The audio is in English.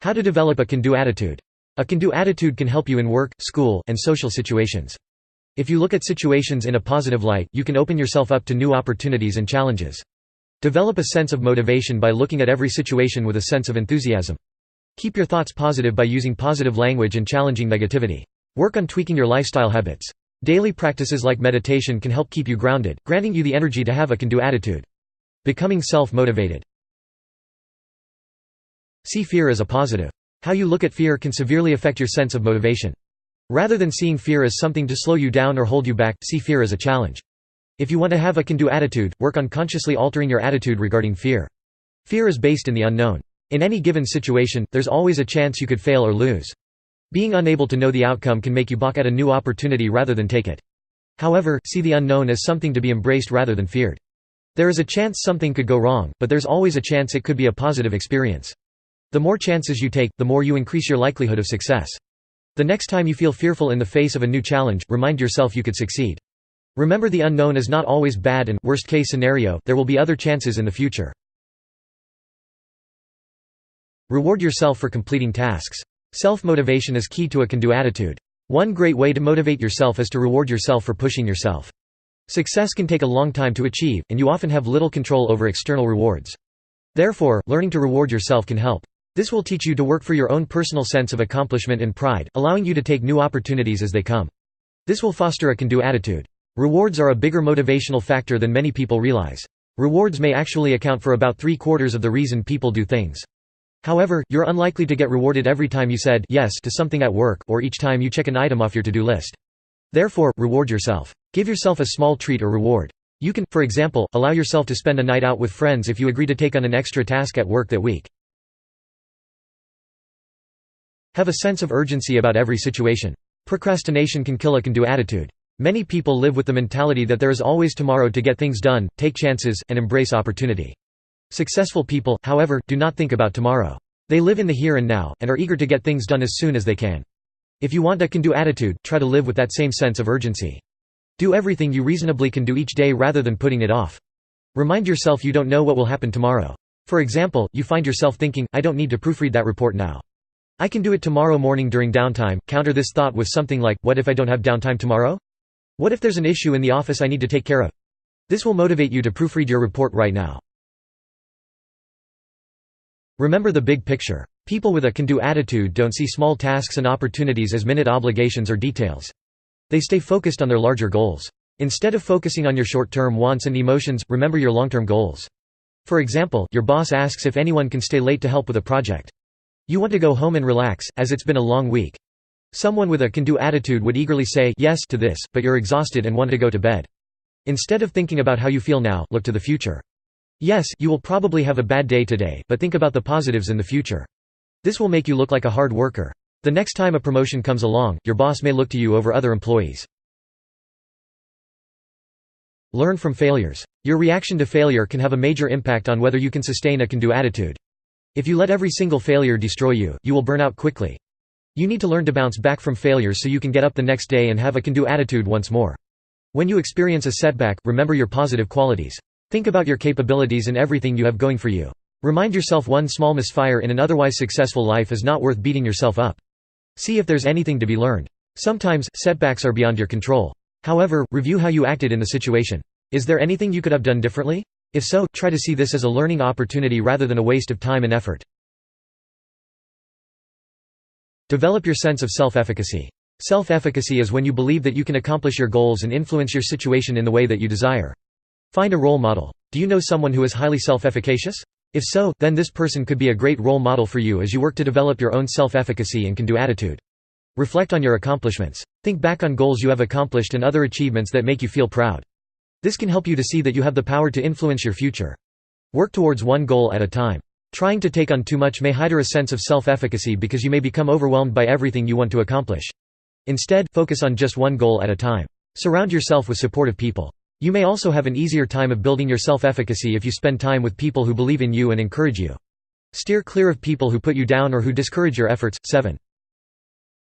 How to develop a can-do attitude. A can-do attitude can help you in work, school, and social situations. If you look at situations in a positive light, you can open yourself up to new opportunities and challenges. Develop a sense of motivation by looking at every situation with a sense of enthusiasm. Keep your thoughts positive by using positive language and challenging negativity. Work on tweaking your lifestyle habits. Daily practices like meditation can help keep you grounded, granting you the energy to have a can-do attitude. Becoming self-motivated. See fear as a positive. How you look at fear can severely affect your sense of motivation. Rather than seeing fear as something to slow you down or hold you back, see fear as a challenge. If you want to have a can-do attitude, work on consciously altering your attitude regarding fear. Fear is based in the unknown. In any given situation, there's always a chance you could fail or lose. Being unable to know the outcome can make you balk at a new opportunity rather than take it. However, see the unknown as something to be embraced rather than feared. There is a chance something could go wrong, but there's always a chance it could be a positive experience. The more chances you take, the more you increase your likelihood of success. The next time you feel fearful in the face of a new challenge, remind yourself you could succeed. Remember, the unknown is not always bad, and worst case scenario, there will be other chances in the future. Reward yourself for completing tasks. Self-motivation is key to a can-do attitude. One great way to motivate yourself is to reward yourself for pushing yourself. Success can take a long time to achieve, and you often have little control over external rewards. Therefore, learning to reward yourself can help. This will teach you to work for your own personal sense of accomplishment and pride, allowing you to take new opportunities as they come. This will foster a can-do attitude. Rewards are a bigger motivational factor than many people realize. Rewards may actually account for about 3/4 of the reason people do things. However, you're unlikely to get rewarded every time you said yes to something at work, or each time you check an item off your to-do list. Therefore, reward yourself. Give yourself a small treat or reward. You can, for example, allow yourself to spend a night out with friends if you agree to take on an extra task at work that week. Have a sense of urgency about every situation. Procrastination can kill a can-do attitude. Many people live with the mentality that there is always tomorrow to get things done, take chances, and embrace opportunity. Successful people, however, do not think about tomorrow. They live in the here and now, and are eager to get things done as soon as they can. If you want a can-do attitude, try to live with that same sense of urgency. Do everything you reasonably can do each day rather than putting it off. Remind yourself you don't know what will happen tomorrow. For example, you find yourself thinking, I don't need to proofread that report now. I can do it tomorrow morning during downtime. Counter this thought with something like, what if I don't have downtime tomorrow? What if there's an issue in the office I need to take care of? This will motivate you to proofread your report right now. Remember the big picture. People with a can-do attitude don't see small tasks and opportunities as minute obligations or details. They stay focused on their larger goals. Instead of focusing on your short-term wants and emotions, remember your long-term goals. For example, your boss asks if anyone can stay late to help with a project. You want to go home and relax, as it's been a long week. Someone with a can-do attitude would eagerly say yes to this, but you're exhausted and want to go to bed. Instead of thinking about how you feel now, look to the future. Yes, you will probably have a bad day today, but think about the positives in the future. This will make you look like a hard worker. The next time a promotion comes along, your boss may look to you over other employees. Learn from failures. Your reaction to failure can have a major impact on whether you can sustain a can-do attitude. If you let every single failure destroy you, you will burn out quickly. You need to learn to bounce back from failures so you can get up the next day and have a can-do attitude once more. When you experience a setback, remember your positive qualities. Think about your capabilities and everything you have going for you. Remind yourself one small misfire in an otherwise successful life is not worth beating yourself up. See if there's anything to be learned. Sometimes, setbacks are beyond your control. However, review how you acted in the situation. Is there anything you could have done differently? If so, try to see this as a learning opportunity rather than a waste of time and effort. Develop your sense of self-efficacy. Self-efficacy is when you believe that you can accomplish your goals and influence your situation in the way that you desire. Find a role model. Do you know someone who is highly self-efficacious? If so, then this person could be a great role model for you as you work to develop your own self-efficacy and can-do attitude. Reflect on your accomplishments. Think back on goals you have accomplished and other achievements that make you feel proud. This can help you to see that you have the power to influence your future. Work towards one goal at a time. Trying to take on too much may hinder a sense of self-efficacy because you may become overwhelmed by everything you want to accomplish. Instead, focus on just one goal at a time. Surround yourself with supportive people. You may also have an easier time of building your self-efficacy if you spend time with people who believe in you and encourage you. Steer clear of people who put you down or who discourage your efforts. 7.